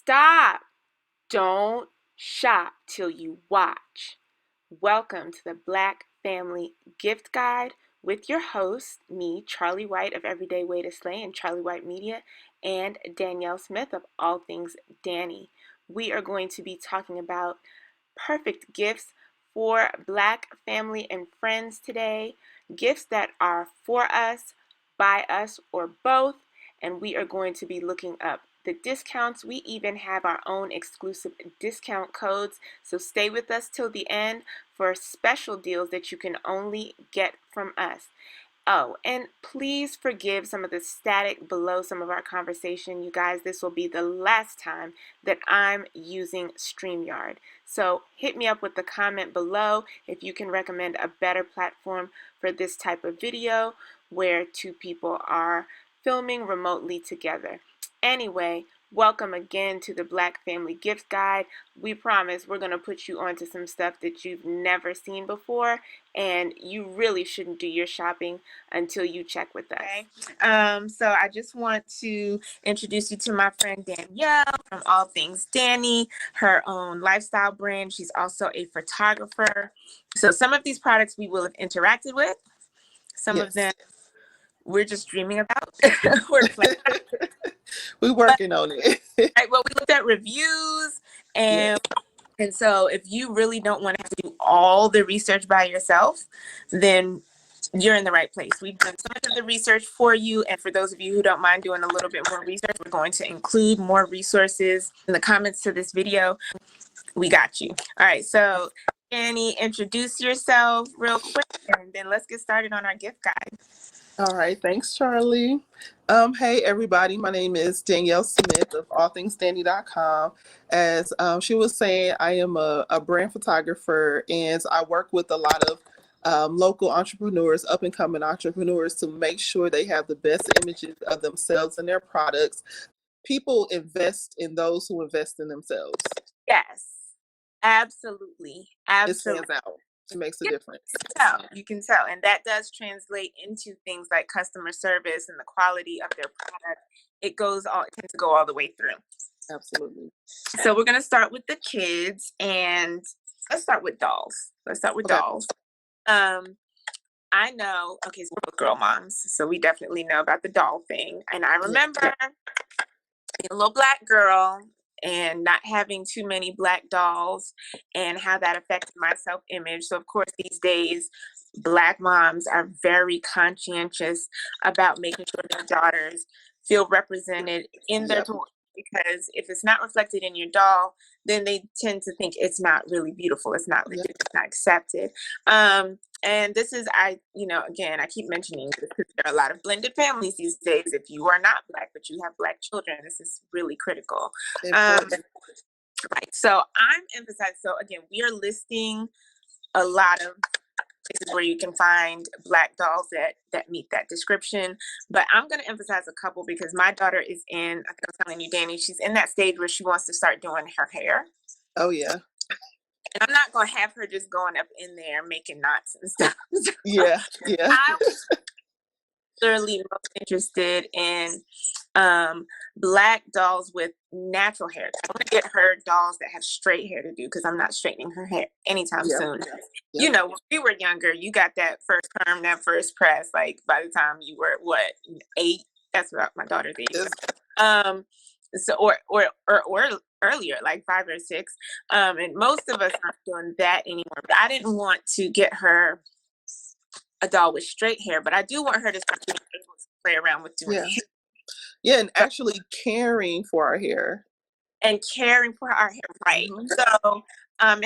Stop! Don't shop till you watch. Welcome to the Black Family Gift Guide with your host, me, Charlie White of Everyday Way to Slay and Charlie White Media, and Danielle Smith of All Things Danny. We are going to be talking about perfect gifts for Black family and friends today. Gifts that are for us, by us, or both. And we are going to be looking up the discounts. We even have our own exclusive discount codes. So stay with us till the end for special deals that you can only get from us. Oh, and please forgive some of the static below some of our conversation. You guys, this will be the last time that I'm using StreamYard. So hit me up with the comment below if you can recommend a better platform for this type of video where two people are filming remotely together. Anyway, welcome again to the Black Family Gift Guide. We promise we're going to put you onto some stuff that you've never seen before, and you really shouldn't do your shopping until you check with us. Okay. So I just want to introduce you to my friend Danielle from All Things Danny, her own lifestyle brand. She's also a photographer. So some of these products we will have interacted with. Some of them we're just dreaming about. We're planning. We're working on it. Right, well, we looked at reviews, and so if you really don't want to have to do all the research by yourself, then you're in the right place. We've done so much of the research for you, and for those of you who don't mind doing a little bit more research, we're going to include more resources in the comments to this video. We got you. All right, so Annie, introduce yourself real quick, and then let's get started on our gift guide. All right, thanks, Charlie. Hey, everybody. My name is Danielle Smith of allthingsdanny.com. As she was saying, I am a brand photographer, and I work with a lot of local entrepreneurs, up-and-coming entrepreneurs, to make sure they have the best images of themselves and their products. People invest in those who invest in themselves. Yes, absolutely. It stands out. It makes a difference. You can tell, and that does translate into things like customer service and the quality of their product. It tends to go all the way through. Absolutely. So we're gonna start with the kids, and let's start with dolls. Dolls. I know. Okay, so we're both girl moms, so we definitely know about the doll thing. And I remember being a little Black girl and not having too many Black dolls and how that affected my self-image. So of course these days Black moms are very conscientious about making sure their daughters feel represented in their toys, because if it's not reflected in your doll, then they tend to think it's not really beautiful, it's not legit, it's not accepted. And this is, again, I keep mentioning this because there are a lot of blended families these days. If you are not Black, but you have Black children, this is really critical. Right. So I'm emphasizing, so again, we are listing a lot of places where you can find Black dolls that meet that description. But I'm going to emphasize a couple because my daughter is I think I'm telling you, Danny, she's in that stage where she wants to start doing her hair. Oh, yeah. And I'm not going to have her just going up in there making knots and stuff. Yeah. I was thoroughly most interested in Black dolls with natural hair. I want to get her dolls that have straight hair to do, because I'm not straightening her hair anytime soon. You know, when we were younger, you got that first perm, that first press, like by the time you were 8? That's about my daughter's age. So or earlier, like 5 or 6. And most of us aren't doing that anymore. But I didn't want to get her a doll with straight hair, but I do want her to start doing play around with doing hair. Yeah, and actually caring for our hair. And caring for our hair, right. So and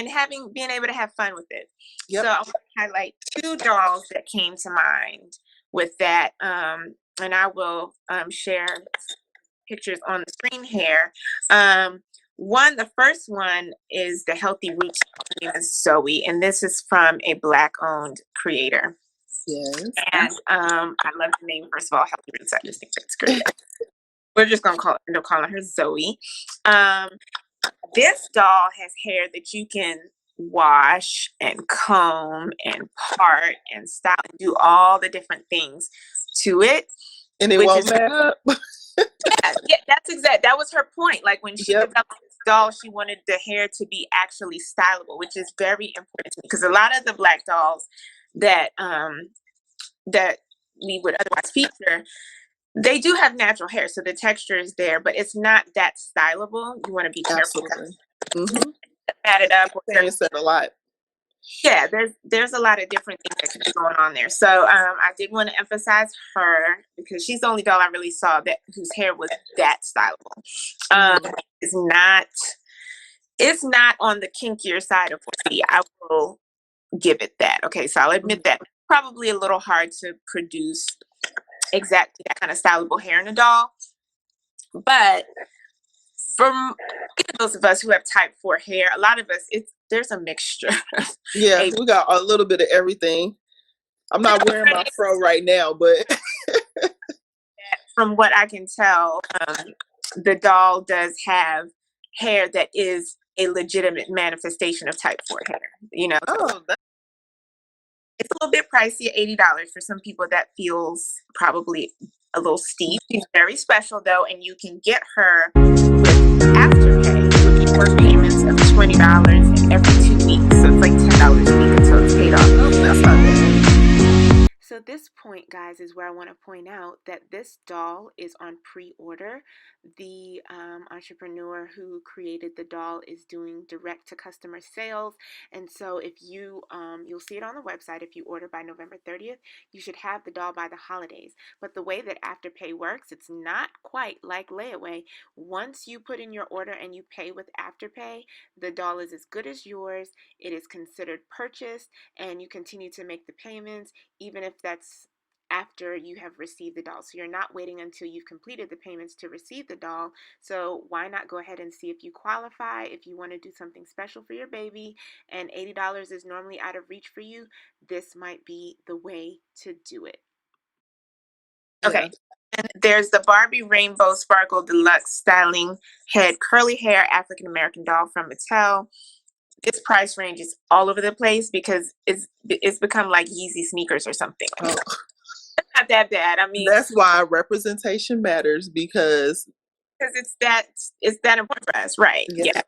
being able to have fun with it. So I want to highlight 2 dolls that came to mind with that. And I will share pictures on the screen here. The first one is the Healthy Roots. Her name is Zoe, and this is from a Black-owned creator. Yes. And I love the name, first of all, Healthy Roots. I just think that's great. We're just gonna end up calling her Zoe. This doll has hair that you can wash and comb and part and style and do all the different things to it. And it won't mess up. Yeah, that was her point. Like when she Yep, developed this doll, she wanted the hair to be actually stylable, which is very important to me because a lot of the black dolls that that we would otherwise feature, they do have natural hair, so the texture is there, but it's not that stylable. You want to be careful absolutely. Mm-hmm. to pat it up. Saying said a lot. Yeah, there's a lot of different things that could be going on there. So I did want to emphasize her because she's the only doll I really saw that whose hair was that stylable. Mm-hmm. It's not on the kinkier side of 40. I will give it that. Okay, so I'll admit that probably a little hard to produce exactly that kind of stylable hair in a doll, but from those of us who have type 4 hair, a lot of us, there's a mixture. Yeah, a, we got a little bit of everything. I'm not wearing my fro right now, but from what I can tell, the doll does have hair that is a legitimate manifestation of type 4 hair. You know, so it's a little bit pricey at $80 for some people. That feels probably a little steep. She's very special though, and you can get her with afterpay, which for payments of $20 every 2 weeks. So it's like $10 a week until it's paid off. that's not bad. So this point, guys, is where I want to point out that this doll is on pre-order. The entrepreneur who created the doll is doing direct to customer sales, and so if you'll see it on the website. If you order by November 30th, you should have the doll by the holidays. But the way that Afterpay works, it's not quite like layaway. Once you put in your order and you pay with Afterpay, the doll is as good as yours. It is considered purchased, and you continue to make the payments even if that's after you have received the doll. So you're not waiting until you've completed the payments to receive the doll. So why not go ahead and see if you qualify, if you want to do something special for your baby, and $80 is normally out of reach for you, this might be the way to do it. Okay. And there's the Barbie Rainbow Sparkle Deluxe Styling Head Curly Hair African American Doll from Mattel. This price range is all over the place because it's become like Yeezy sneakers or something. Oh, Not that bad. I mean, that's why representation matters because it's that important for us, right? yeah.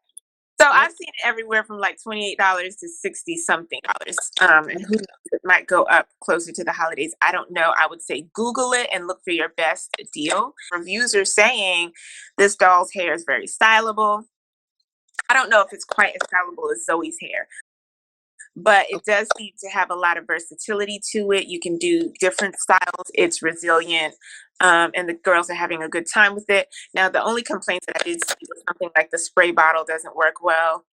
So I've seen it everywhere from like $28 to 60 something dollars. And who knows, it might go up closer to the holidays. I don't know. I would say Google it and look for your best deal. Reviews are saying this doll's hair is very stylable. I don't know if it's quite as stylable as Zoe's hair, but it does seem to have a lot of versatility to it. You can do different styles. It's resilient, and the girls are having a good time with it. Now, the only complaints that I did see was something like the spray bottle doesn't work well.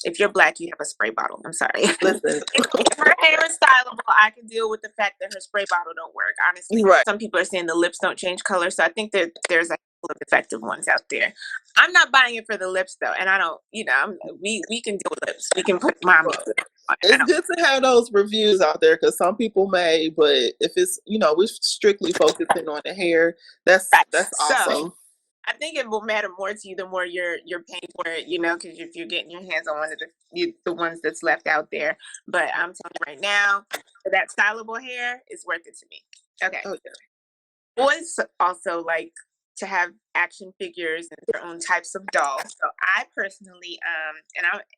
If you're black, you have a spray bottle. I'm sorry. Listen, if her hair is stylable, I can deal with the fact that her spray bottle don't work. Honestly, right. some people are saying the lips don't change color, so I think that there's a couple of effective ones out there. I'm not buying it for the lips though, and I don't. We can deal with lips. We can put mommy. It's good to have those reviews out there because some people may, but if it's we're strictly focusing on the hair, that's awesome. So, I think it will matter more to you the more you're paying for it, because if you're getting your hands on one of the ones that's left out there. But I'm telling you right now, that stylable hair is worth it to me. Okay. Oh, Boys also like to have action figures and their own types of dolls. So I personally,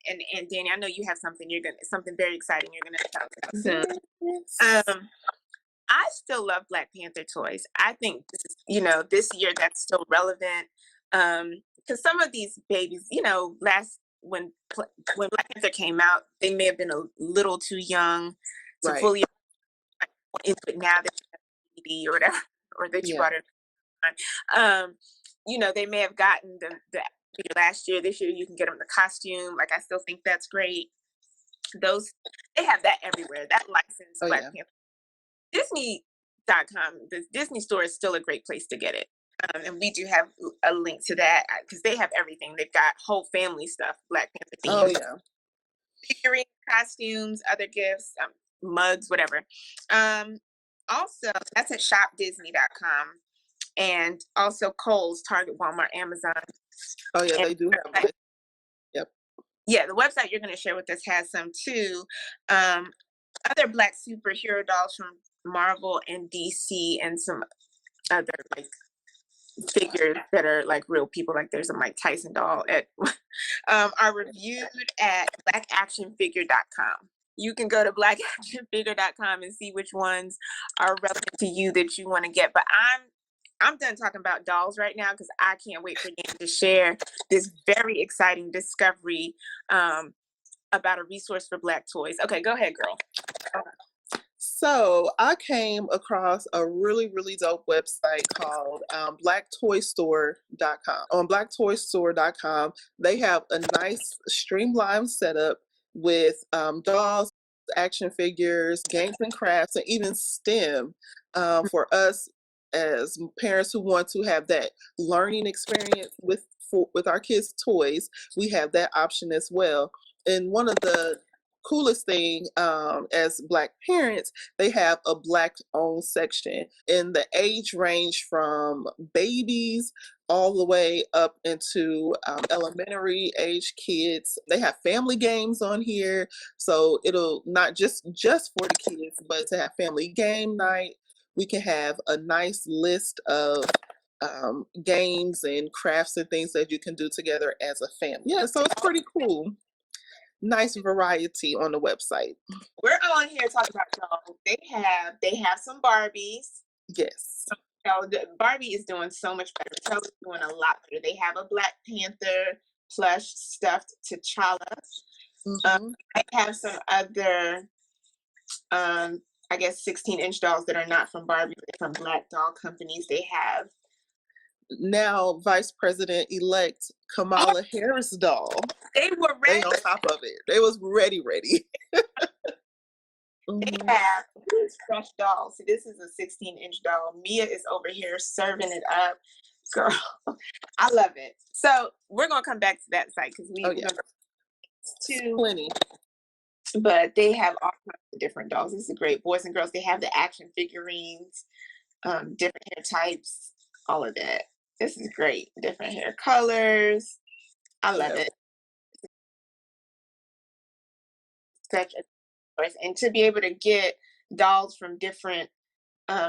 and Danny, I know you have something something very exciting you're gonna talk about soon. Yes. I still love Black Panther toys. I think this year that's still relevant. Because some of these babies, when Black Panther came out, they may have been a little too young to Right. fully into it now that you have DVD or whatever, or that you bought it on. They may have gotten the last year. This year you can get them the costume. Like I still think that's great. They have that everywhere. That licensed Black Panther. Disney.com, the Disney store is still a great place to get it. And we do have a link to that because they have everything. They've got whole family stuff, Black Panther themed. Oh, yeah. Figurines, costumes, other gifts, mugs, whatever. Also, that's at shopdisney.com. And also Kohl's, Target, Walmart, Amazon. Oh, yeah, they do have. Yep. Yeah, the website you're going to share with us has some too. Other Black superhero dolls from Marvel and DC and some other figures that are like real people, like there's a Mike Tyson doll at are reviewed at blackactionfigure.com. You can go to blackactionfigure.com and see which ones are relevant to you that you want to get. But I'm done talking about dolls right now because I can't wait for Dan to share this very exciting discovery about a resource for Black toys. Okay, go ahead, girl. So I came across a really, really dope website called blacktoystore.com. On blacktoystore.com, they have a nice streamlined setup with dolls, action figures, games and crafts, and even STEM for us as parents who want to have that learning experience with our kids' toys. We have that option as well. And one of the coolest thing as Black parents, they have a Black owned section, and the age range from babies all the way up into elementary age kids. They have family games on here, so it'll not just for the kids, but to have family game night. We can have a nice list of games and crafts and things that you can do together as a family. Yeah, so it's pretty cool. Nice variety on the website. We're on here talking about dolls. They have some Barbies. Yes. So Barbie is doing so much better. Mattel is doing a lot better. They have a Black Panther plush stuffed T'Challa. I have some other, I guess 16-inch dolls that are not from Barbie, but from Black doll companies. They have now Vice President elect Kamala Harris doll. They were ready. They on top of it. They was ready. They have these fresh dolls. So this is a 16-inch doll. Mia is over here serving it up. Girl, I love it. So we're gonna come back to that site because we too plenty. But they have all kinds of different dolls. This is great. Boys and girls, they have the action figurines, different hair types, all of that. This is great. Different hair colors. I love it. Such a choice. And to be able to get dolls from different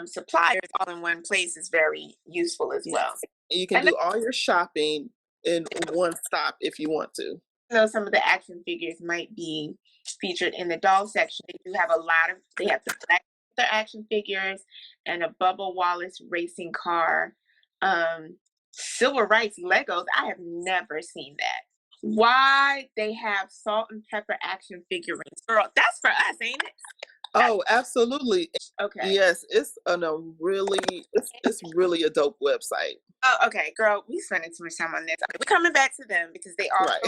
suppliers all in one place is very useful as well. You can do all your shopping in one stop if you want to. So some of the action figures might be featured in the doll section. They do have they have the Black Panther action figures and a Bubba Wallace racing car. Civil rights Legos. I have never seen that. Why they have salt and pepper action figurines. Girl, that's for us, ain't it? Oh, absolutely. Okay. Yes, it's really a dope website. Oh, okay, girl, we spending too much time on this. We're coming back to them because they also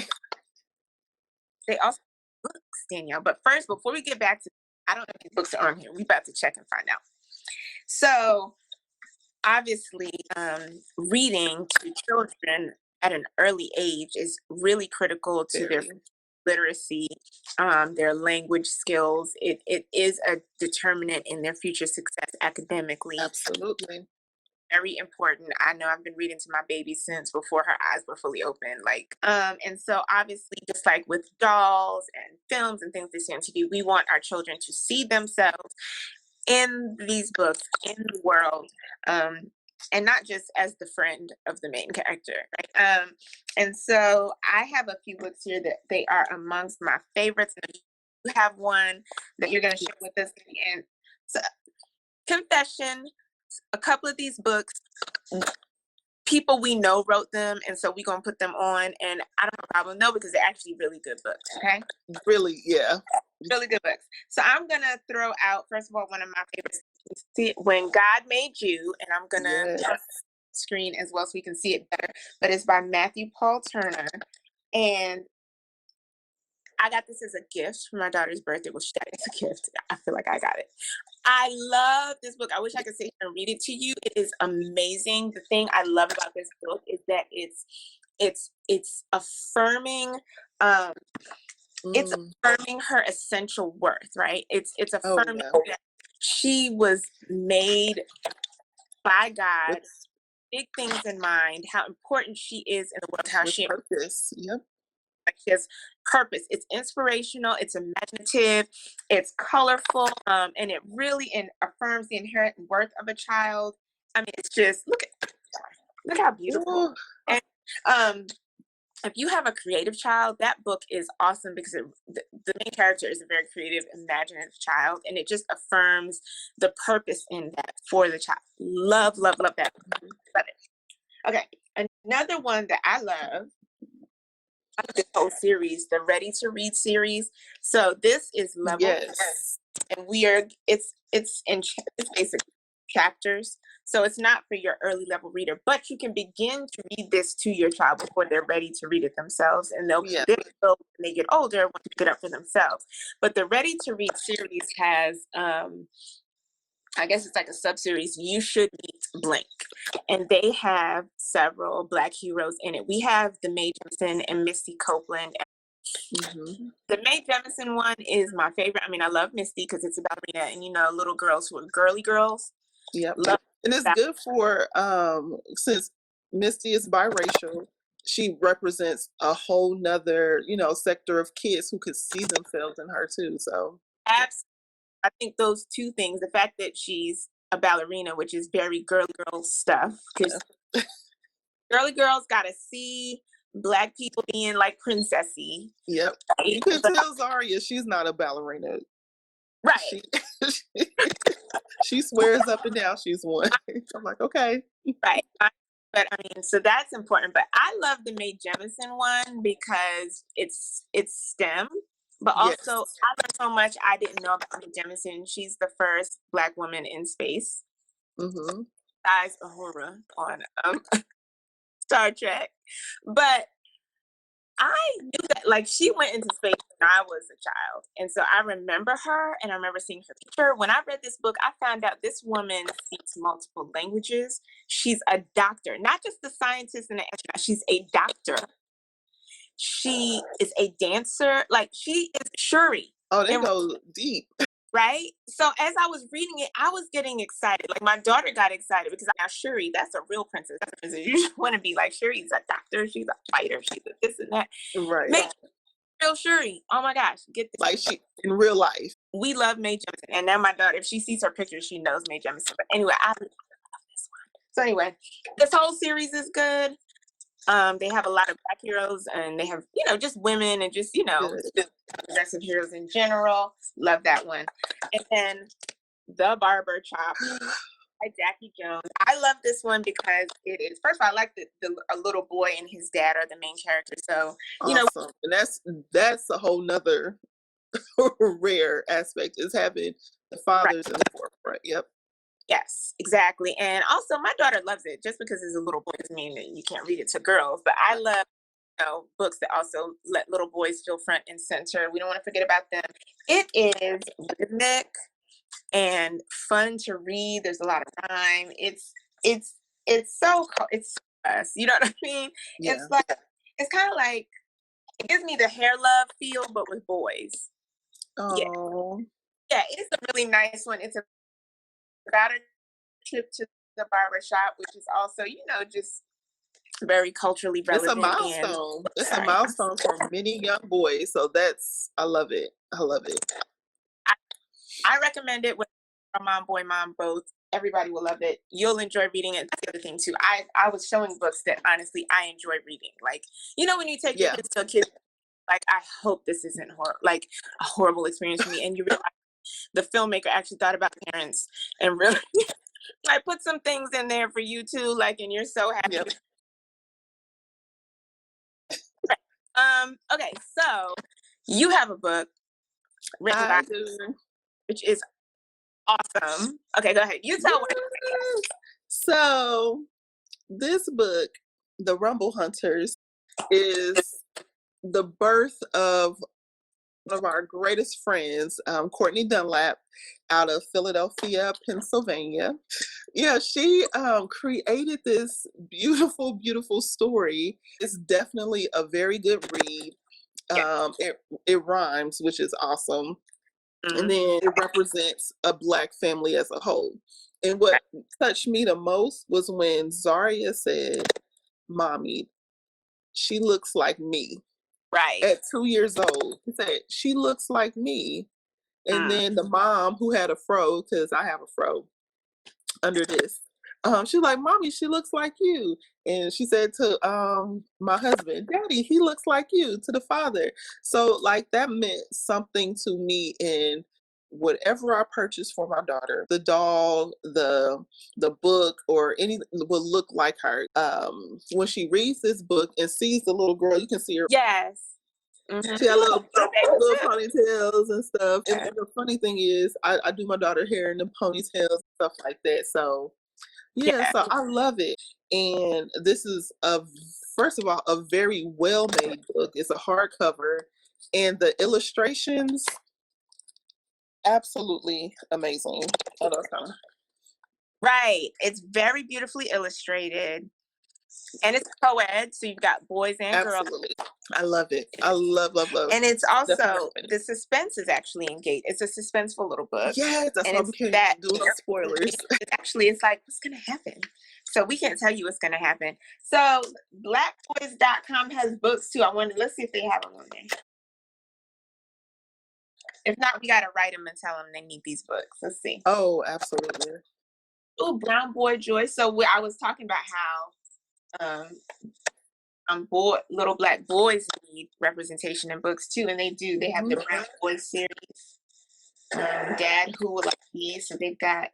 books, Danielle. But first, before we get back to, I don't know if these books are on here. We about to check and find out. So obviously, reading to children at an early age is really critical to their literacy, their language skills. It is a determinant in their future success academically. Absolutely. Very important. I know I've been reading to my baby since before her eyes were fully open. And so obviously, just like with dolls and films and things they see on TV, we want our children to see themselves in these books, in the world, and not just as the friend of the main character, right? And so I have a few books here that they are amongst my favorites. And you have one that you're going to share with us at the end. So, confession, a couple of these books, people we know wrote them, and so we're going to put them on, and I don't have a problem, no, because they're actually really good books, okay? Really, yeah. Really good books. So I'm going to throw out, first of all, one of my favorites, When God Made You, and I'm going to screen as well so we can see it better, but it's by Matthew Paul Turner, and I got this as a gift for my daughter's birthday. Well, she got it as a gift. I feel like I got it. I love this book. I wish I could sit here and read it to you. It is amazing. The thing I love about this book is that it's affirming it's affirming her essential worth, right? It's affirming that she was made by God, big things in mind, how important she is in the world, how she purpose. Yep. She has purpose. It's inspirational, it's imaginative, it's colorful, and it really affirms the inherent worth of a child. I mean, it's just, look at Look how beautiful. Ooh. And if you have a creative child, that book is awesome because the main character is a very creative, imaginative child, and it just affirms the purpose in that for the child. Love, love, love that. Love it. Okay, another one that I love this whole series, the Ready to Read series. So this is level, Yes. and it's basic chapters. So it's not for your early level reader, but you can begin to read this to your child before they're ready to read it themselves, and they'll Yeah. when they get older want to pick it up for themselves. But the Ready to Read series has I guess it's like a sub-series, You Should Meet Blank. And they have several Black heroes in it. We have the Mae Jemison and Misty Copeland. Mm-hmm. The Mae Jemison one is my favorite. I mean, I love Misty because it's about ballerina and, you know, little girls who are girly girls. Yep. Love And it's that. good for since Misty is biracial, she represents a whole nother, you know, sector of kids who could see themselves in her too. So Absolutely. I think those two things, the fact that she's a ballerina, which is very girly girl stuff, because girly girls gotta see Black people being like princessy. yep. Right? You can tell Zaria she's not a ballerina. Right. She swears up and down she's one. I'm like, okay. Right. But I mean, so that's important. But I love the Mae Jemison one because it's STEM, but Yes. also I learned so much I didn't know about Mae Jemison. She's the first Black woman in space. Mm-hmm. Besides Uhura on Star Trek. But I knew that, like, she went into space when I was a child. And so I remember her and I remember seeing her picture. When I read this book, I found out this woman speaks multiple languages. She's a doctor, not just a scientist and an astronaut. She's a doctor. She is a dancer. Like, she is Shuri. Oh, they go deep. Right? So as I was reading it, I was getting excited. Like, my daughter got excited because now Shuri, that's a real princess. That's a princess. You just want to be like, Shuri's a doctor. She's a fighter. She's a this and that. Right. Make real Shuri. Oh my gosh, get this. Like she in real life. We love Mae Jemison, and now my daughter, if she sees her picture, she knows Mae Jemison. But anyway, I love this one. So anyway, this whole series is good. They have a lot of Black heroes, and they have, you know, just women and just, you know, just progressive heroes in general. Love that one. And then The Barber Shop by Jackie Jones. I love this one because it is, first of all, I like a little boy and his dad are the main characters. So, you know, and that's a whole nother rare aspect, is having the fathers in the forefront. Yep. Yes, exactly. And also my daughter loves it. Just because it's a little boy doesn't mean that you can't read it to girls. But I love, you know, books that also let little boys feel front and center. We don't want to forget about them. It is rhythmic and fun to read. There's a lot of rhyme. It's so us. You know what I mean? Yeah. It's like, it's kind of like, it gives me the hair love feel, but with boys. Oh. Yeah, it's a really nice one. It's about a trip to the barber shop, which is also, you know, just very culturally relevant. It's a milestone. It's a milestone for many young boys. So I love it. I love it. I recommend it with mom, boy, mom, both. Everybody will love it. You'll enjoy reading it. That's the other thing too. I was showing books that honestly I enjoy reading. Like, you know, when you take your kids to a kid, like, I hope this isn't like a horrible experience for me. And you realize the filmmaker actually thought about parents and really I put some things in there for you too, like, and you're so happy. Yep. Okay, so you have a book written by, which is awesome. Okay, go ahead. You tell what. So this book, The Rumble Hunters, is the birth of one of our greatest friends, Courtney Dunlap, out of Philadelphia, Pennsylvania. Yeah, she created this beautiful, beautiful story. It's definitely a very good read. It rhymes, which is awesome. Mm-hmm. And then it represents a Black family as a whole. And what touched me the most was when Zaria said, "Mommy, she looks like me." Right. At 2 years old, he said, "She looks like me." And then the mom, who had a fro, because I have a fro under this, She's like, "Mommy, she looks like you." And she said to my husband, "Daddy, he looks like you," to the father. So like that meant something to me in whatever I purchased for my daughter, the doll, the book, or any will look like her. When she reads this book and sees the little girl, you can see her. Yes. She had little My baby little too. ponytails and stuff. And Yeah. the funny thing is, I do my daughter hair in the ponytails and stuff like that. So yeah, Yeah. so I love it. And this is first of all, a very well made book. It's a hardcover, and the illustrations, absolutely amazing. Oh, that's kind of Right. It's very beautifully illustrated. And it's co-ed, so you've got boys and girls. absolutely. I love it. I love, love, love. And it's Definitely also recommend it. the suspense is actually engaged. It's a suspenseful little book. Yes, that's And why it's we can't that do no spoilers. it's like, what's gonna happen? So we can't tell you what's gonna happen. So blackboys.com has books too. Let's see if they have them on there. If not, we gotta write them and tell them they need these books. Let's see. Oh, absolutely. Oh, Brown Boy Joy. So I was talking about how little black boys need representation in books too, and they do. They have the Brown Boy series. Dad, who would like these? So they've got.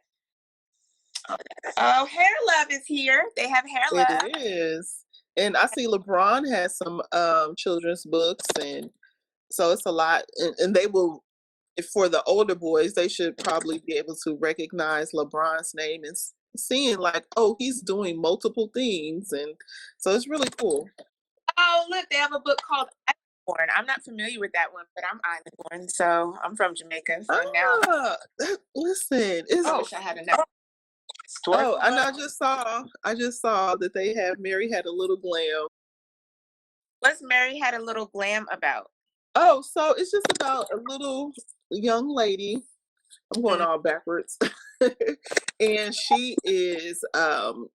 Oh, Hair Love is here. They have Hair Love. It is. And I see LeBron has some children's books, and so it's a lot. And they will, for the older boys, they should probably be able to recognize LeBron's name and seeing like, oh, he's doing multiple things, and so it's really cool. Oh, look, they have a book called Island. I'm not familiar with that one, but I'm island born, so I'm from Jamaica. So now, listen, I wish I had another story. oh, and I just saw that they have Mary Had a Little Glam. What's Mary Had a Little Glam about? Oh, so it's just about a little young lady. I'm going all backwards. And she is an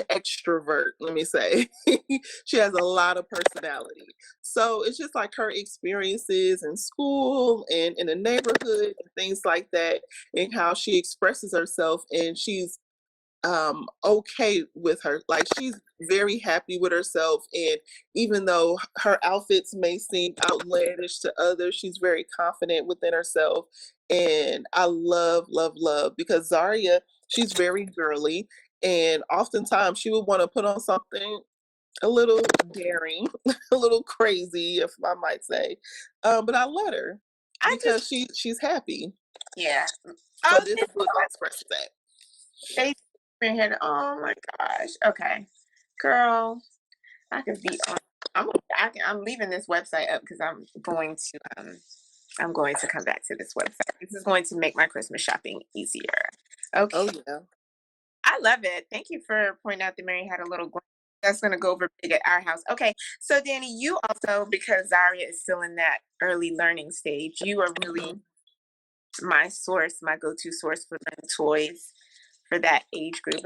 extrovert, let me say. She has a lot of personality. So it's just like her experiences in school and in the neighborhood and things like that, and how she expresses herself, and she's okay with her, like she's very happy with herself, and even though her outfits may seem outlandish to others, she's very confident within herself. And I love, love, love, because Zaria, she's very girly, and oftentimes she would want to put on something a little daring, a little crazy, if I might say, but I let her because she's happy. Yeah. So this book expresses that. They oh my gosh. Okay, girl, I could be on. I'm leaving this website up because I'm going to come back to this website. This is going to make my Christmas shopping easier. Okay. Oh yeah. I love it. Thank you for pointing out that Mary Had a Little Glam. That's going to go over big at our house. Okay, so Danny, you also, because Zaria is still in that early learning stage, you are really my go-to source for learning toys for that age group.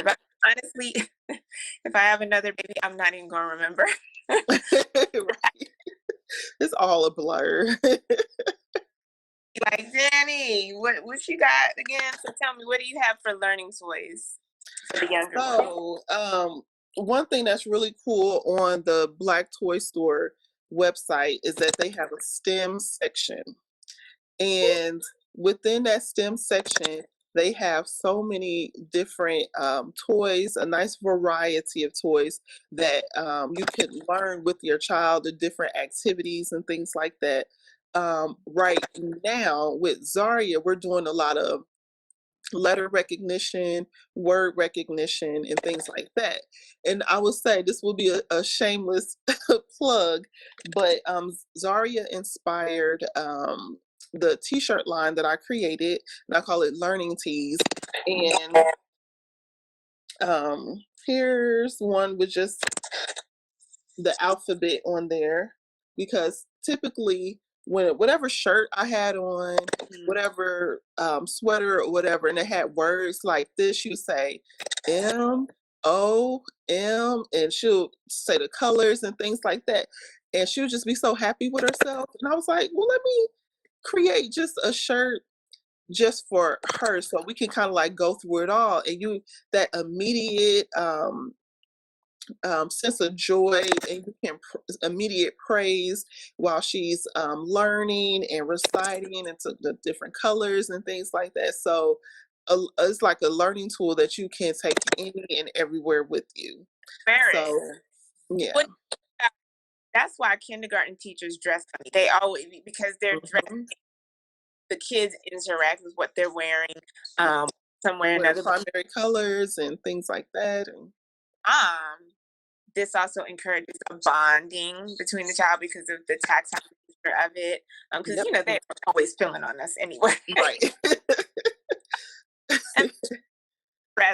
Honestly, if I have another baby, I'm not even going to remember. Right. It's all a blur. Like, Danny, what you got again? So tell me, what do you have for learning toys for the younger ones? So, one thing that's really cool on the Black Toy Store website is that they have a STEM section. And within that STEM section, they have so many different toys, a nice variety of toys that you can learn with your child, the different activities and things like that. Right now with Zaria, we're doing a lot of letter recognition, word recognition, and things like that. And I would say this will be a shameless plug, but Zaria inspired the t-shirt line that I created, and I call it Learning Tees. And here's one with just the alphabet on there, because typically whatever shirt I had on, whatever sweater or whatever, and it had words like this, you say M-O-M, and she'll say the colors and things like that, and she'll just be so happy with herself. And I was like, well, let me create just a shirt just for her, so we can kind of like go through it all, and you that immediate sense of joy, and you can immediate praise while she's learning and reciting into the different colors and things like that. So it's like a learning tool that you can take any and everywhere with you. Very. So yeah. What, that's why kindergarten teachers dress funny. They always, because they're dressed, Mhm. the kids interact with what they're wearing. Somewhere or Wear another. primary colors and things like that. And This also encourages a bonding between the child because of the tactile nature of it. Because yep. they're always feeling on us anyway. Right. And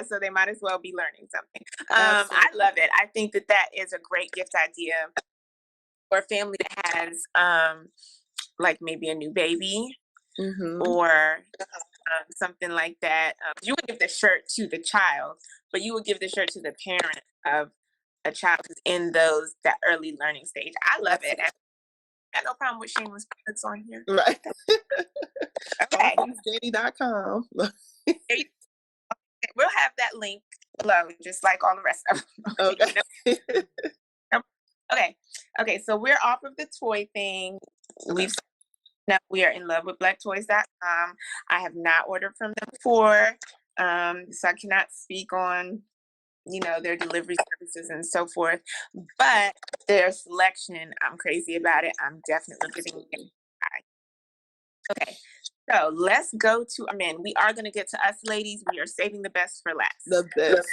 so they might as well be learning something. Absolutely. I love it. I think that is a great gift idea for a family that has like maybe a new baby or something like that. You would give the shirt to the child, but you would give the shirt to the parent of a child who's in that early learning stage. I love it. I got no problem with shameless products on here. Right. Okay. allthingsdanny.com. We'll have that link below, just like all the rest of them. Okay. Okay. So we're off of the toy thing. We are in love with blacktoys.com. I have not ordered from them before, so I cannot speak on their delivery services and so forth. But their selection, I'm crazy about it. I'm definitely giving it a try. Okay. So let's go to our men. We are going to get to us ladies. We are saving the best for last. The best.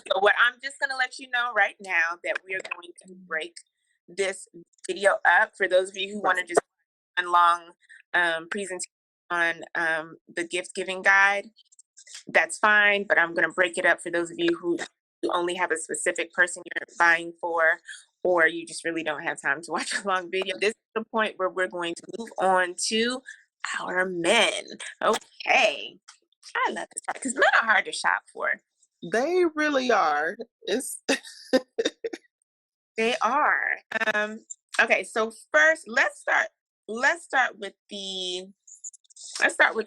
So what I'm just going to let you know right now that we are going to break this video up for those of you who want to just one long presentation on the gift giving guide. That's fine, but I'm going to break it up for those of you who only have a specific person you're buying for, or you just really don't have time to watch a long video. This is the point where we're going to move on to our men. Okay. I love this part because men are hard to shop for. They really are. They are. Okay, so first let's start with the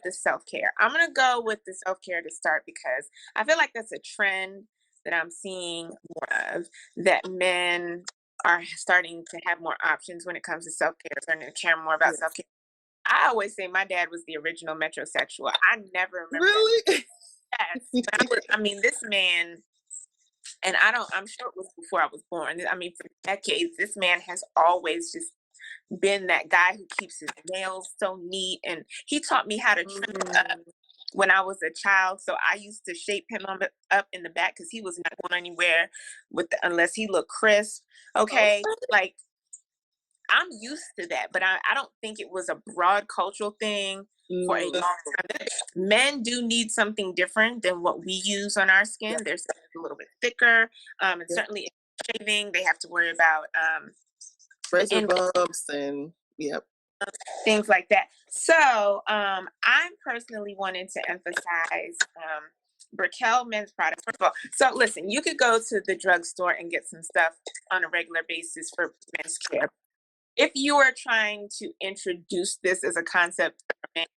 self-care. I'm gonna go with the self-care to start because I feel like that's a trend that I'm seeing more of, that men are starting to have more options when it comes to self-care, starting to care more about self-care. I always say my dad was the original metrosexual. I never remember really that. Yes. But this man, and I'm sure it was before I was born. I mean, for decades, this man has always just been that guy who keeps his nails so neat, and he taught me how to trim it up when I was a child. So I used to shape him up in the back because he was not going anywhere unless he looked crisp. Okay, like I'm used to that, but I don't think it was a broad cultural thing for a long time. Men do need something different than what we use on our skin. They're a little bit thicker, and certainly shaving, they have to worry about razor bumps and things like that. So I'm personally wanting to emphasize Brickell men's products. First of all, so listen, you could go to the drugstore and get some stuff on a regular basis for men's care. If you are trying to introduce this as a concept for men,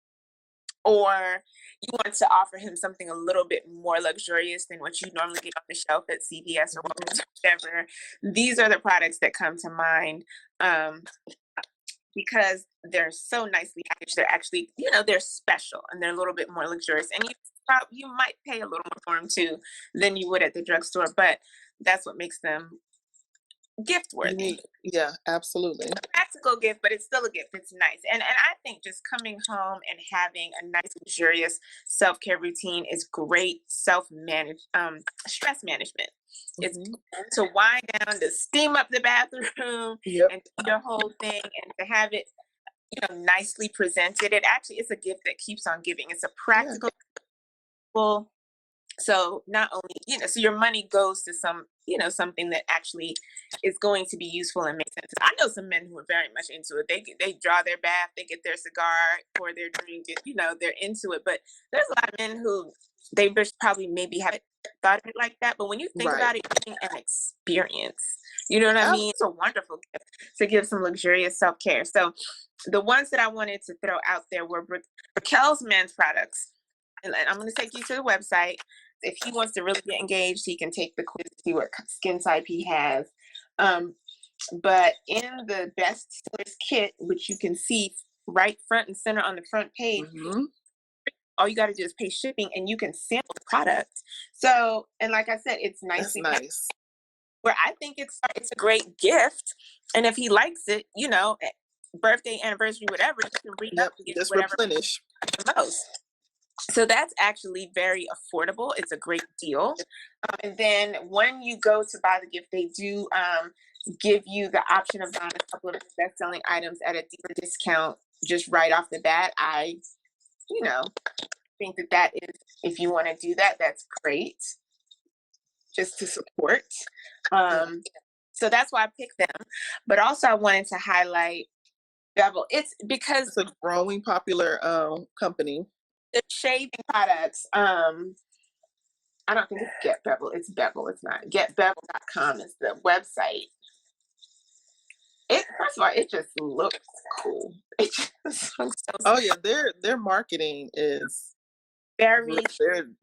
or you want to offer him something a little bit more luxurious than what you normally get on the shelf at CVS or whatever, these are the products that come to mind. Because they're so nicely packaged, they're actually, they're special and they're a little bit more luxurious. And you might pay a little more for them too than you would at the drugstore, but that's what makes them gift worthy. Yeah, absolutely. It's a practical gift, but it's still a gift. It's nice. And I think just coming home and having a nice, luxurious self-care routine is great stress management. It's to wind down, to steam up the bathroom and do the whole thing, and to have it, nicely presented. It's a gift that keeps on giving. It's a practical, so not only, so your money goes to something that actually is going to be useful and make sense. I know some men who are very much into it. They draw their bath, they get their cigar or their drink, they're into it. But there's a lot of men who they probably maybe haven't thought of it like that. But when you think about it, it's an experience. You know what I mean? It's a wonderful gift to give some luxurious self-care. So the ones that I wanted to throw out there were Raquel's men's products. And I'm going to take you to the website. If he wants to really get engaged, he can take the quiz to see what skin type he has. But in the best sellers kit, which you can see right front and center on the front page, all you got to do is pay shipping and you can sample the product. So, and like I said, it's nicely nice. Where I think it's a great gift. And if he likes it, birthday, anniversary, whatever, you can re-up and get just whatever replenish the most. So that's actually very affordable. It's a great deal. And then when you go to buy the gift, they do give you the option of buying a couple of best-selling items at a deeper discount just right off the bat. I think that is, if you want to do that, that's great. Just to support. So that's why I picked them. But also I wanted to highlight Bevel. It's because it's a growing popular company. The shaving products, I don't think it's Get Bevel. It's Bevel. It's not. GetBevel.com is the website. First of all, it just looks cool. It just looks so Oh yeah, their marketing is very.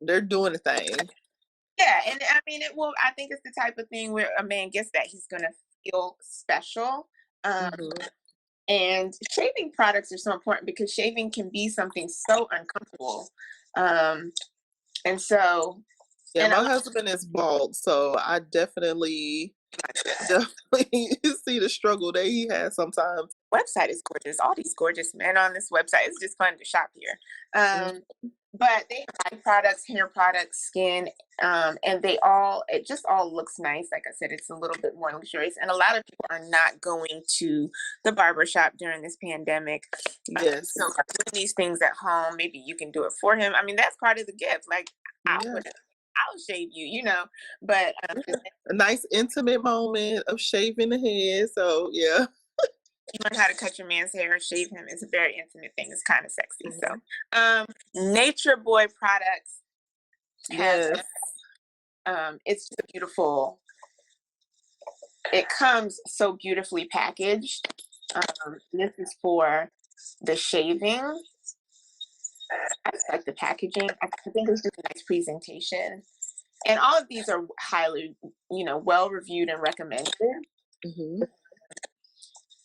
They're doing a thing. Yeah, and I mean, I think it's the type of thing where a man gets that he's gonna feel special. And shaving products are so important because shaving can be something so uncomfortable. And so, yeah, my husband is bald, so I definitely see the struggle that he has sometimes. Website is gorgeous. All these gorgeous men on this website. It's just fun to shop here. But they have eye products, hair products, skin, and it just all looks nice. Like I said, it's a little bit more luxurious. And a lot of people are not going to the barbershop during this pandemic. Yes. So doing these things at home, maybe you can do it for him. I mean, that's part of the gift. Like, I'll shave you, but a nice intimate moment of shaving the head. So yeah. You learn how to cut your man's hair and shave him. It's a very intimate thing. It's kind of sexy. So, Nature Boy products. Yes. It's just beautiful. It comes so beautifully packaged. This is for the shaving. I just like the packaging. I think it's just a nice presentation. And all of these are highly, well reviewed and recommended.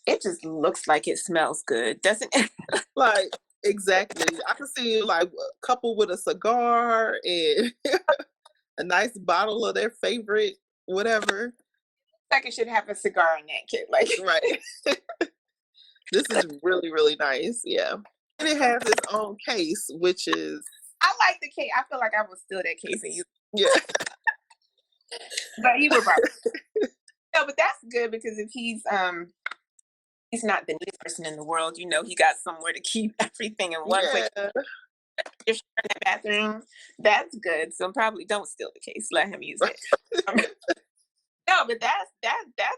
It just looks like it smells good, doesn't it? Like, exactly. I can see like a couple with a cigar and a nice bottle of their favorite whatever. Like it should have a cigar in that kit. Like, right. This is really, really nice. Yeah. And it has its own case, which is. I like the case. I feel like I would steal that case and use it. Yeah. But he would probably. No, but that's good because if he's not the neatest person in the world, he got somewhere to keep everything in one place. If you're in the bathroom, that's good. So probably don't steal the case. Let him use it. No, but that's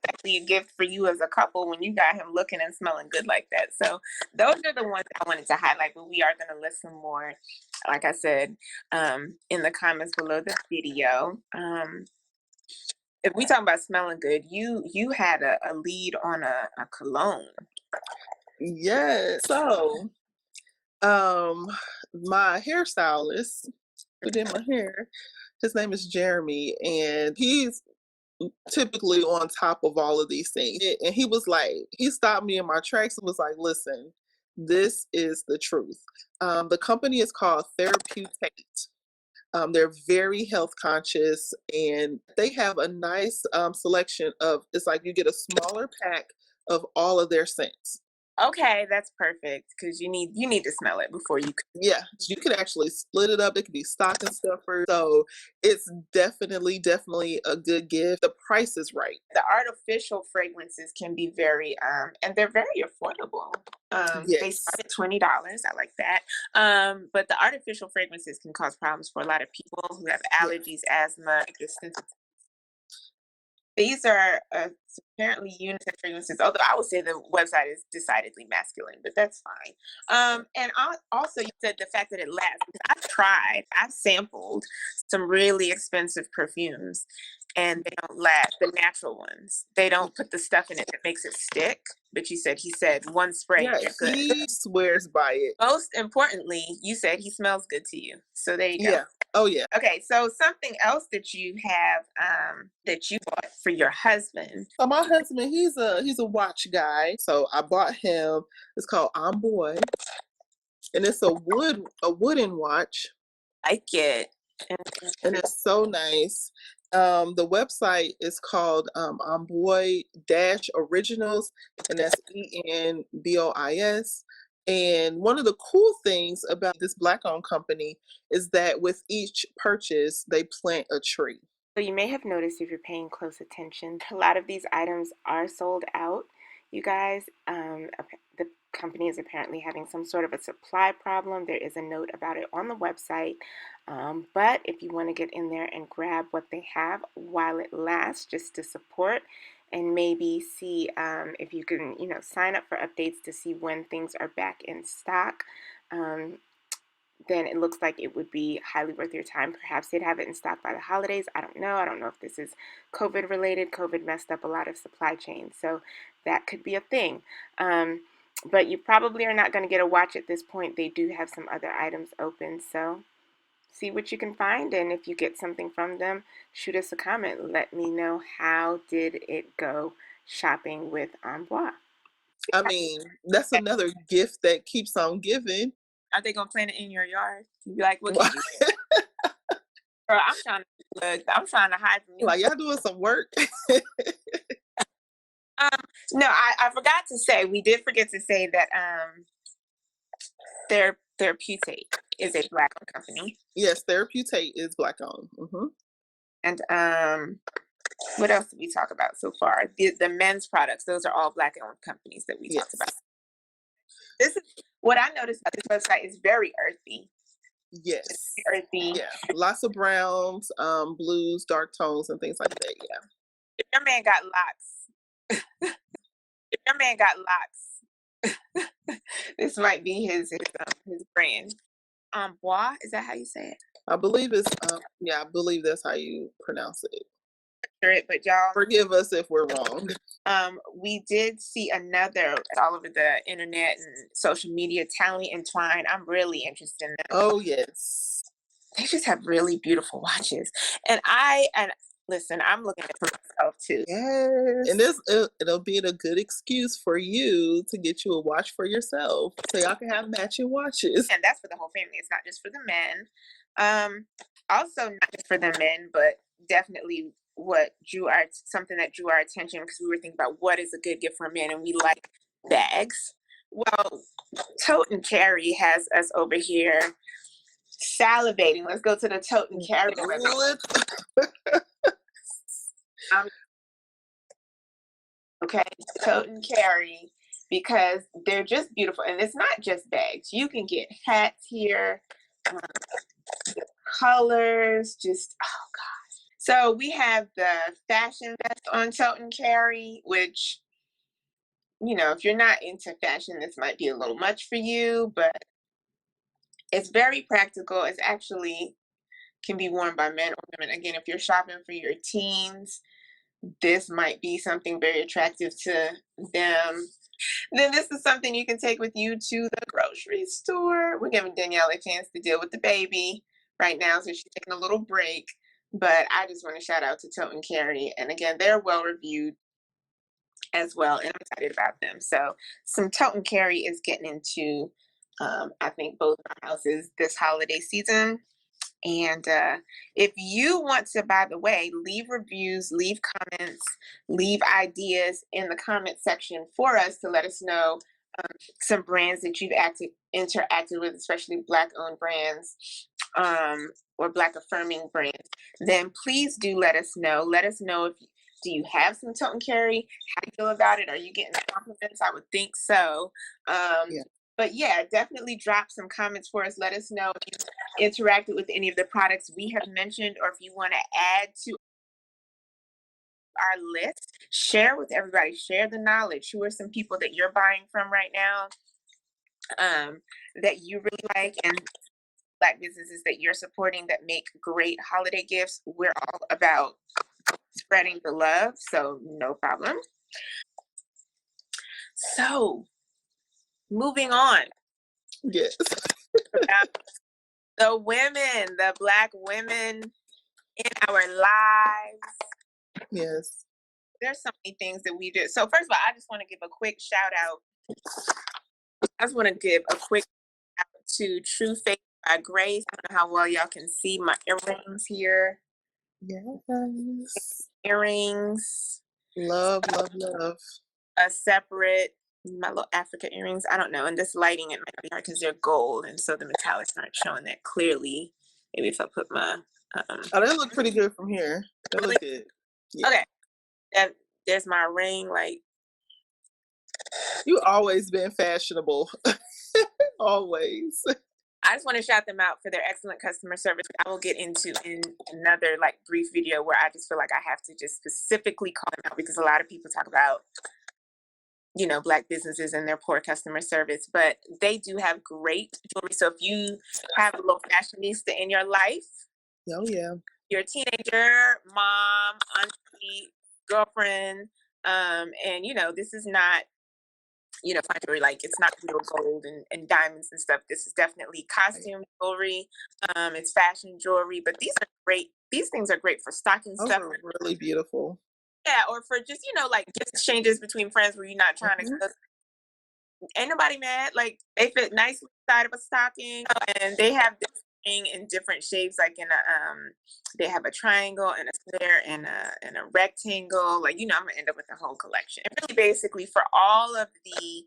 actually a gift for you as a couple when you got him looking and smelling good like that. So those are the ones I wanted to highlight, but we are going to list some more, like I said, in the comments below the video. If we talk about smelling good, you had a lead on a cologne. Yes. So, my hairstylist who did my hair, his name is Jeremy, and he's typically on top of all of these things. And he stopped me in my tracks and was like, listen, this is the truth. The company is called Therapeutate. They're very health conscious and they have a nice selection of, it's like you get a smaller pack of all of their scents. Okay, that's perfect because you need to smell it before you. Yeah, you could actually split it up. It could be stocking stuffer. So it's definitely a good gift. The price is right. The artificial fragrances can be very and they're very affordable. They start at $20. I like that. But the artificial fragrances can cause problems for a lot of people who have allergies, asthma, These are apparently unisex fragrances, although I would say the website is decidedly masculine, but that's fine. And also, you said the fact that it lasts. I've sampled some really expensive perfumes, and they don't last. The natural ones, they don't put the stuff in it that makes it stick. But he said one spray Yeah, and you're good. he swears by it. Most importantly, you said he smells good to you. So there you go. Yeah. Oh yeah. Okay, so something else that you have that you bought for your husband. So my husband, he's a watch guy. So I bought him. It's called On Boy, and it's a wooden watch, Like it. and it's so nice. The website is called Envoy Dash Originals, and that's ENBOIS. And one of the cool things about this Black-owned company is that with each purchase, they plant a tree. So you may have noticed if you're paying close attention, a lot of these items are sold out, you guys. The company is apparently having some sort of a supply problem. There is a note about it on the website. But if you want to get in there and grab what they have while it lasts, just to support and maybe see if you can, sign up for updates to see when things are back in stock. Then it looks like it would be highly worth your time. Perhaps they'd have it in stock by the holidays. I don't know. I don't know if this is COVID related. COVID messed up a lot of supply chains, so that could be a thing. But you probably are not going to get a watch at this point. They do have some other items open, so see what you can find. And if you get something from them, shoot us a comment. Let me know, how did it go shopping with Amboise. I mean, that's another gift that keeps on giving. Are they gonna plant it in your yard? You be like, what can you do? Girl, I'm trying to hide from you. Like, y'all doing some work. No, I forgot to say, we did forget to say that Therapeutic is a Black-owned company. Yes, Therapeutic is Black-owned. Mm-hmm. And what else did we talk about so far? The men's products, those are all Black-owned companies that we talked about. This is what I noticed about this website is very earthy. Yes. It's earthy. Yeah. Lots of browns, blues, dark tones, and things like that. Yeah. If your man got locks, this might be his brand. Bois, is that how you say it? I believe it's I believe that's how you pronounce it. But y'all forgive us if we're wrong. We did see another all over the internet and social media, Tally and Twine. I'm really interested in them. Oh yes, they just have really beautiful watches, and listen, I'm looking at it for myself too. Yes, and it'll be a good excuse for you to get you a watch for yourself, so y'all can have matching watches. And that's for the whole family. It's not just for the men. Also not just for the men, but definitely something that drew our attention, because we were thinking about what is a good gift for a man, and we like bags. Well, Tote and Carry has us over here salivating. Let's go to the Tote and Carry. Okay, Tote and Carry, because they're just beautiful, and it's not just bags. You can get hats here, colors, just oh gosh. So we have the fashion vest on Tote and Carry, which, if you're not into fashion, this might be a little much for you, but it's very practical. It's actually can be worn by men or women. Again, if you're shopping for your teens, this might be something very attractive to them. Then this is something you can take with you to the grocery store. We're giving Danielle a chance to deal with the baby right now, so she's taking a little break. But I just want to shout out to Tote and Carry. And again, they're well reviewed as well, and I'm excited about them. So some Tote and Carry is getting into, I think, both our houses this holiday season. And if you want to, by the way, leave reviews, leave comments, leave ideas in the comment section for us to let us know some brands that you've interacted with, especially Black-owned brands or Black affirming brands, then please do let us know. Let us know, do you have some Tote and Carry? How do you feel about it? Are you getting compliments? I would think so. But yeah, definitely drop some comments for us. Let us know if you interacted with any of the products we have mentioned, or if you want to add to our list. Share with everybody. Share the knowledge. Who are some people that you're buying from right now that you really like, and Black businesses that you're supporting that make great holiday gifts? We're all about spreading the love, so no problem. So, moving on Yes. about the women, the Black women in our lives. Yes. There's so many things that we do. So, first of all, I just want to give a quick shout out. I just want to give a quick shout out to True Faith by Grace. I don't know how well y'all can see my earrings here. Yes. Earrings. Love, love, love. A separate, my little Africa earrings. I don't know. And this lighting, it might be hard because they're gold. And so the metallics aren't showing that clearly. Maybe if I put my. Oh, they look pretty good from here. They look good. Yeah. Okay. There's my ring. Like, you always been fashionable. Always. I just want to shout them out for their excellent customer service. I will get into in another like brief video where I just feel like I have to just specifically call them out because a lot of people talk about, you know, Black businesses and their poor customer service, but they do have great jewelry. So if you have a little fashionista in your life, Oh yeah, you're a teenager, mom, auntie, girlfriend, and you know, this is not, you know, fine jewelry, like it's not real gold and diamonds and stuff. This is definitely costume jewelry. It's fashion jewelry, but these are great. These things are great for stocking those stuff. are really beautiful. Yeah, or for just, you know, like gift exchanges between friends where you're not trying to. Ain't nobody mad. Like they fit nicely inside of a stocking, and they have this thing in different shapes. Like in a they have a triangle and a square and a rectangle. Like, you know, I'm gonna end up with the whole collection. And really, basically, for all of the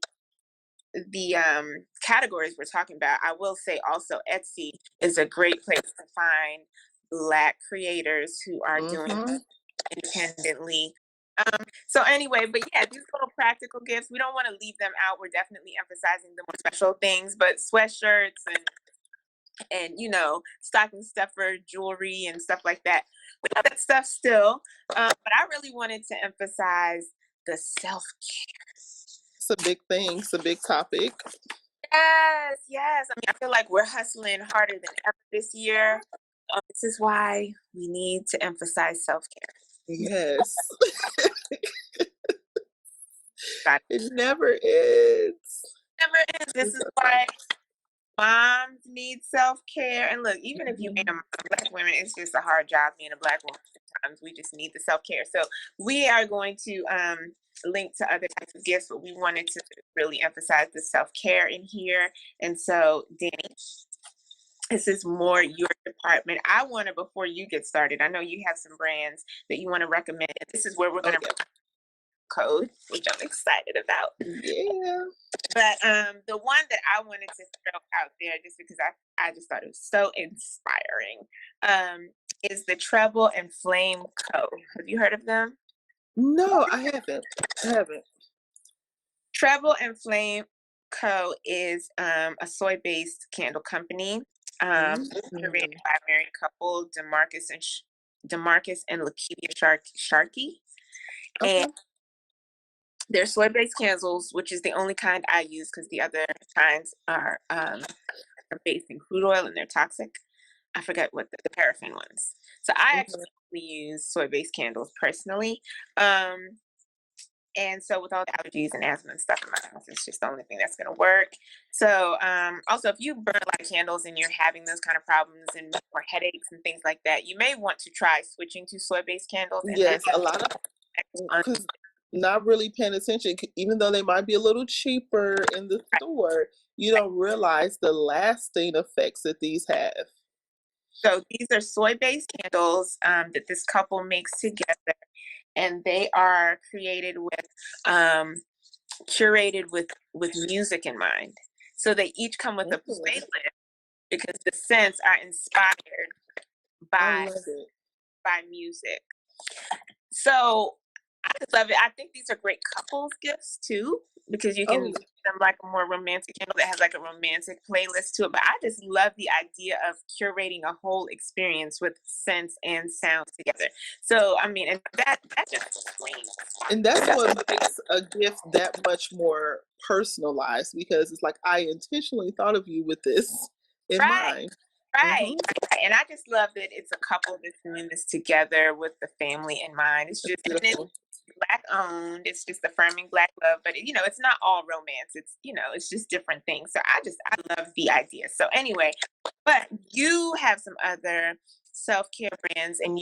categories we're talking about, I will say also Etsy is a great place to find Black creators who are doing independently. So anyway, but yeah, these little practical gifts, we don't want to leave them out. We're definitely emphasizing the more special things, but sweatshirts and you know, stocking stuffer jewelry and stuff like that. We have that stuff still, but I really wanted to emphasize the self-care. It's a big thing. It's a big topic. Yes, yes. I mean, I feel like we're hustling harder than ever this year. This is why we need to emphasize self-care. Yes. It never ends. Never ends. This is why moms need self-care. And look, even if you ain't a Black woman, it's just a hard job being a Black woman. Sometimes we just need the self-care. So we are going to link to other types of gifts, but we wanted to really emphasize the self-care in here. And so, Danny, this is more your department. I want to, before you get started, I know you have some brands that you want to recommend. This is where we're going to code, which I'm excited about. Yeah. But the one that I wanted to throw out there, just because I just thought it was so inspiring, is the Treble and Flame Co. Have you heard of them? No, I haven't. Treble and Flame Co. is a soy-based candle company, curated by a married couple, Demarcus and Lakivia Sharkey. Okay. And they're soy-based candles, which is the only kind I use because the other kinds are based in crude oil and they're toxic. I forget what the paraffin ones. So I actually use soy-based candles personally. And so with all the allergies and asthma and stuff in my house, it's just the only thing that's going to work. So also, if you burn a lot of candles and you're having those kind of problems and or headaches and things like that, you may want to try switching to soy-based candles. Yes, a lot of because not really paying attention, even though they might be a little cheaper in the store, you don't realize the lasting effects that these have. So these are soy-based candles that this couple makes together, and they are created with curated with music in mind. So they each come with a playlist because the scents are inspired by music. So I just love it. I think these are great couples gifts too, because you can give them like a more romantic candle that has like a romantic playlist to it. But I just love the idea of curating a whole experience with scents and sounds together. So I mean, and that just explains. And that's what makes a gift that much more personalized, because it's like I intentionally thought of you with this in mind. Right, Mm-hmm. right. And I just love that it's a couple that's doing this together with the family in mind. It's just, and it's Beautiful. Black owned. It's just affirming Black love, but it's not all romance. It's just different things. So I love the idea. So anyway, but you have some other self care brands, and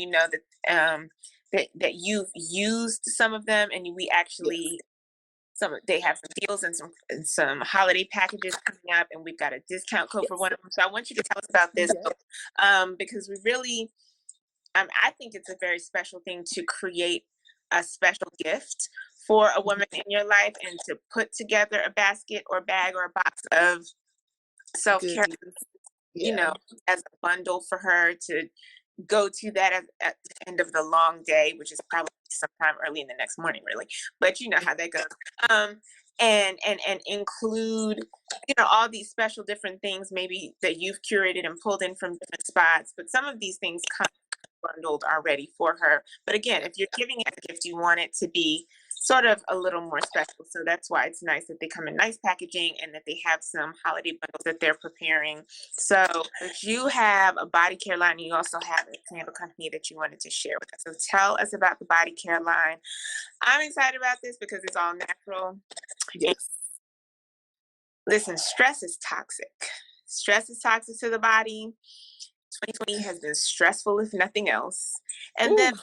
that you've used some of them, and we Yes. actually they have some deals and some holiday packages coming up, and we've got a discount code for Yes. one of them. So I want you to tell us about this, Yes. because we really, I think it's a very special thing to create a special gift for a woman in your life, and to put together a basket or bag or a box of self care, Goodies. you Yeah. know, as a bundle for her to go to that at the end of the long day, which is probably sometime early in the next morning, really. But you know how that goes. Um, and include, all these special different things maybe that you've curated and pulled in from different spots. But some of these things come bundled already for her. But again, if you're giving it a gift, you want it to be sort of a little more special. So that's why it's nice that they come in nice packaging, and that they have some holiday bundles that they're preparing. So you have a body care line, and you also have a candle company that you wanted to share with us. So tell us about the body care line. I'm excited about this because it's all natural. And Yes. listen, stress is toxic. Stress is toxic to the body. 2020 has been stressful, if nothing else. And then Ooh.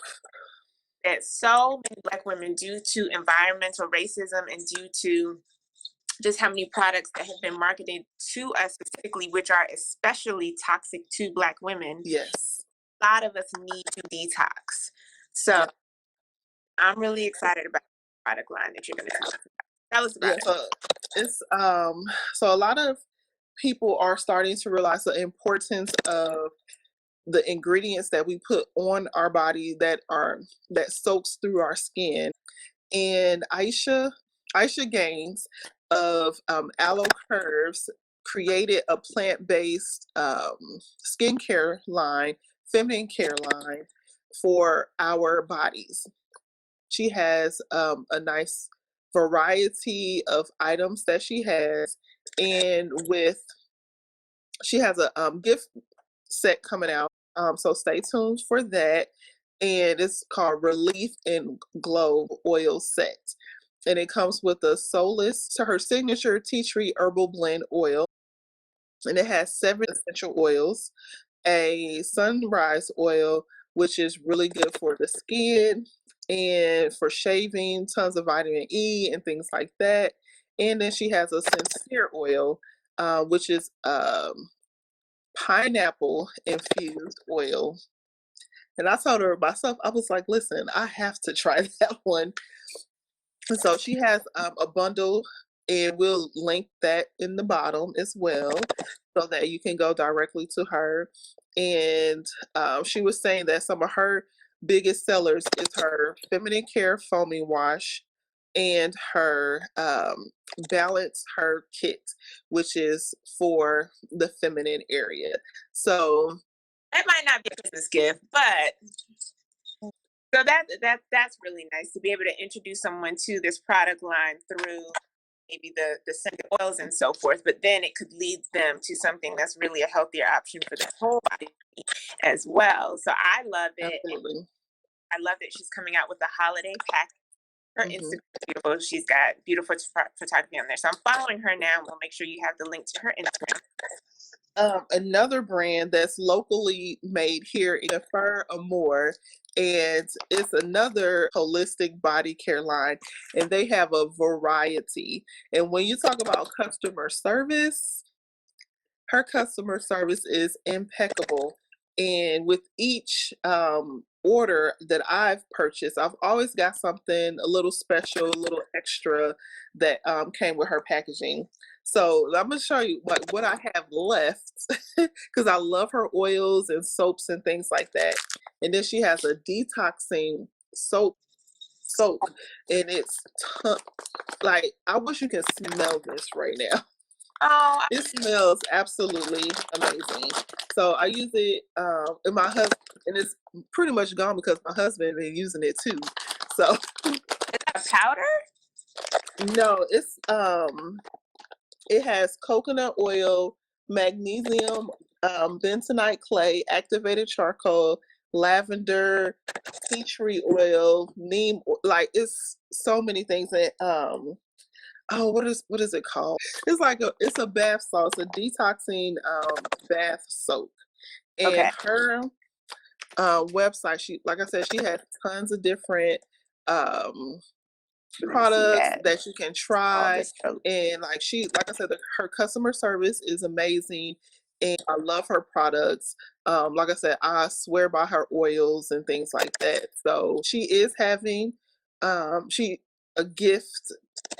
that so many Black women, due to environmental racism and due to just how many products that have been marketed to us specifically, which are especially toxic to Black women, Yes. a lot of us need to detox. So Yeah. I'm really excited about the product line that you're going to tell us about. Tell us Yeah. about it. So it's so a lot of people are starting to realize the importance of the ingredients that we put on our body that soaks through our skin. And Aisha Gaines of Aloe Curves created a plant-based skincare line, feminine care line for our bodies. She has a nice variety of items that she has, and with she has a gift set coming out. So stay tuned for that. And it's called Relief and Glow Oil Set. And it comes with a Soulless to her signature tea tree herbal blend oil. And it has 7 essential oils, a sunrise oil, which is really good for the skin and for shaving, tons of vitamin E and things like that. And then she has a sincere oil, which is pineapple infused oil. And I told her myself, I was like, listen, I have to try that one. And so she has a bundle, and we'll link that in the bottom as well so that you can go directly to her. And she was saying that some of her biggest sellers is her feminine care foaming wash and her balance her kit, which is for the feminine area. So That might not be a Christmas gift, but so that's really nice to be able to introduce someone to this product line through maybe the scented oils and so forth, but then it could lead them to something that's really a healthier option for their whole body as well. So I love it. And absolutely. I love that she's coming out with the holiday pack. Her Hmm. Instagram is beautiful. She's got beautiful photography on there. So I'm following her now. We'll make sure you have the link to her Instagram. Another brand that's locally made here in Fur Amour, and it's another holistic body care line, and they have a variety. And when you talk about customer service, her customer service is impeccable. And with each order that I've purchased, I've always got something a little special, a little extra that came with her packaging. So I'm gonna show you what I have left because I love her oils and soaps and things like that. And then she has a detoxing soak, and it's like I wish you can smell this right now. Oh, It smells absolutely amazing. So I use it, and my husband, and it's pretty much gone because my husband been using it too. So is that a powder? no, it has coconut oil, magnesium bentonite clay, activated charcoal, lavender, tea tree oil, neem. Like it's so many things that oh, what is it called? It's a bath salt, it's a detoxing bath soak. And Okay. her website, she, like I said, she has tons of different Let me see products that. that you can All try. this stuff. And like I said, her customer service is amazing, and I love her products. Like I said, I swear by her oils and things like that. So she is having she a gift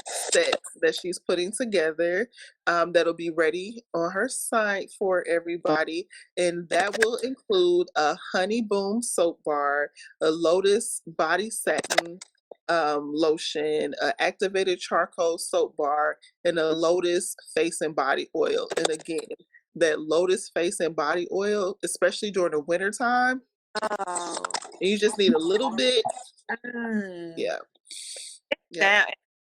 set that she's putting together, that'll be ready on her site for everybody. And that will include a honey boom soap bar, a lotus body satin lotion, a activated charcoal soap bar, and a lotus face and body oil. And again, that lotus face and body oil, especially during the winter time, Oh. and you just need a little bit. Mm. Yeah. Yeah. Now,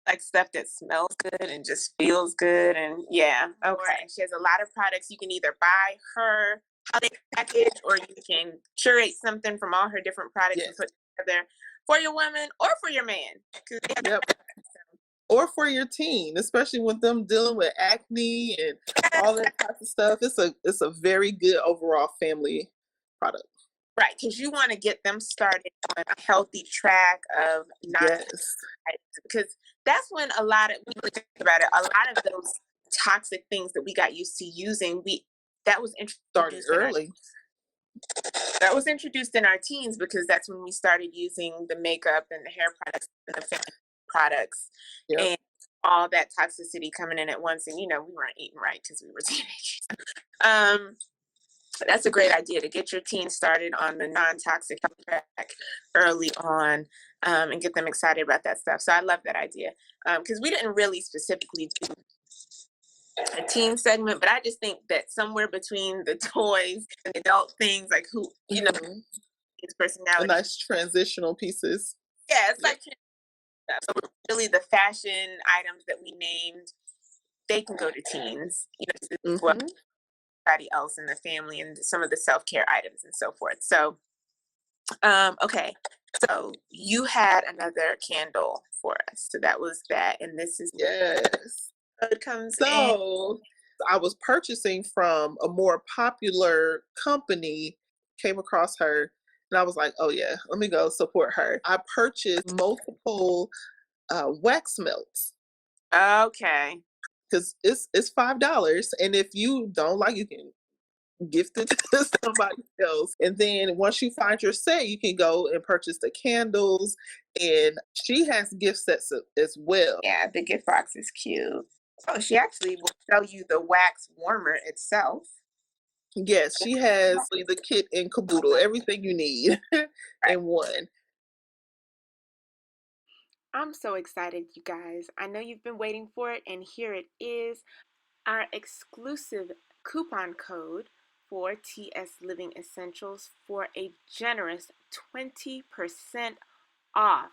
like stuff that smells good and just feels good, and yeah, okay. And she has a lot of products. You can either buy her holiday package, or you can curate something from all her different products and Yes. put together for your woman or for your man. Yep. Or for your teen, especially with them dealing with acne and all that type of stuff. It's a very good overall family product. Right, because you want to get them started on a healthy track of not, Yes. because that's when a lot of, when you think about it, a lot of those toxic things that we got used to using, that was Started introduced in our early. that was introduced in our teens, because that's when we started using the makeup and the hair products and the family products, Yep. and all that toxicity coming in at once. And we weren't eating right because we were teenagers. That's a great idea to get your teens started on the non-toxic track early on, and get them excited about that stuff. So I love that idea, because we didn't really specifically do a teen segment, but I just think that somewhere between the toys and adult things, like his A personality. nice transitional pieces. Yeah, it's Yep. like so really the fashion items that we named, they can go to teens. This is what everybody else in the family, and some of the self-care items and so forth. So okay, so you had another candle for us, so that was that, and this is Yes. it comes in. So I was purchasing from a more popular company, came across her, and I was like, oh yeah, let me go support her. I purchased multiple wax melts Okay. because it's $5, and if you don't like, you can gift it to somebody else. And then once you find your set, you can go and purchase the candles, and she has gift sets as well. Yeah, the gift box is cute. Oh, she actually will sell you the wax warmer itself. Yes, she has the kit and caboodle, everything you need in one. I'm so excited, you guys. I know you've been waiting for it, and here it is, our exclusive coupon code for TS Living Essentials for a generous 20% off.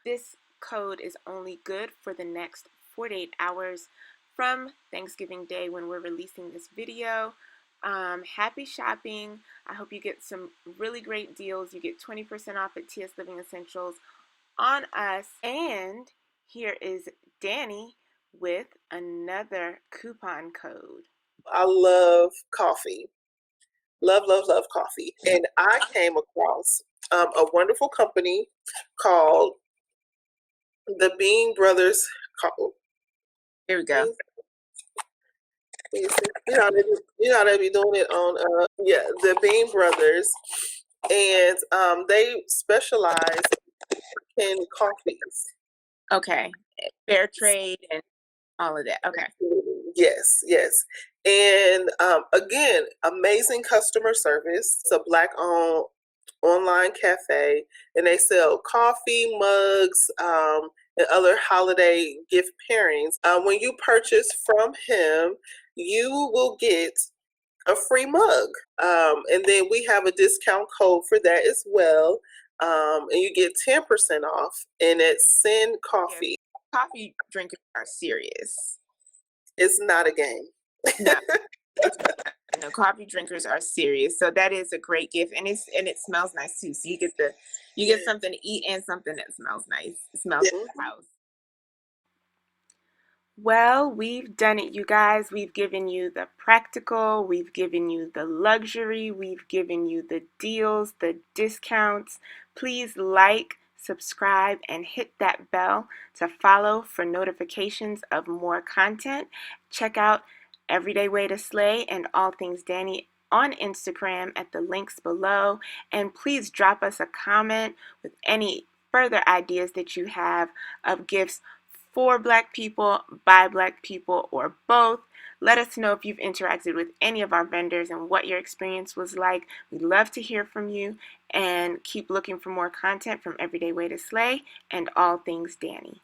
This code is only good for the next 48 hours from Thanksgiving Day when we're releasing this video. Happy shopping. I hope you get some really great deals. You get 20% off at TS Living Essentials on us. And here is Danny with another coupon code. I love coffee. Love, love, love coffee. And I came across a wonderful company called the Bean Brothers. Here we go. You know they be doing it on the Bean Brothers, and they specialize in coffees. Okay. Fair trade and all of that. Okay. Yes, yes. And again, amazing customer service. It's a Black-owned online cafe, and they sell coffee, mugs, and other holiday gift pairings. When you purchase from him, you will get a free mug. And then we have a discount code for that as well. And you get 10% off, and it's Send Coffee. Coffee drinkers are serious. It's not a game. No. know coffee drinkers are serious, so that is a great gift, and it smells nice too. So you get something to eat and something that smells nice. It smells good in the house. Well, we've done it, you guys. We've given you the practical, we've given you the luxury, we've given you the deals, the discounts. Please like, subscribe, and hit that bell to follow for notifications of more content. Check out Everyday Way to Slay and All Things Danny on Instagram at the links below. And please drop us a comment with any further ideas that you have of gifts for Black people, by Black people, or both. Let us know if you've interacted with any of our vendors and what your experience was like. We'd love to hear from you, and keep looking for more content from Everyday Way to Slay and All Things Danny.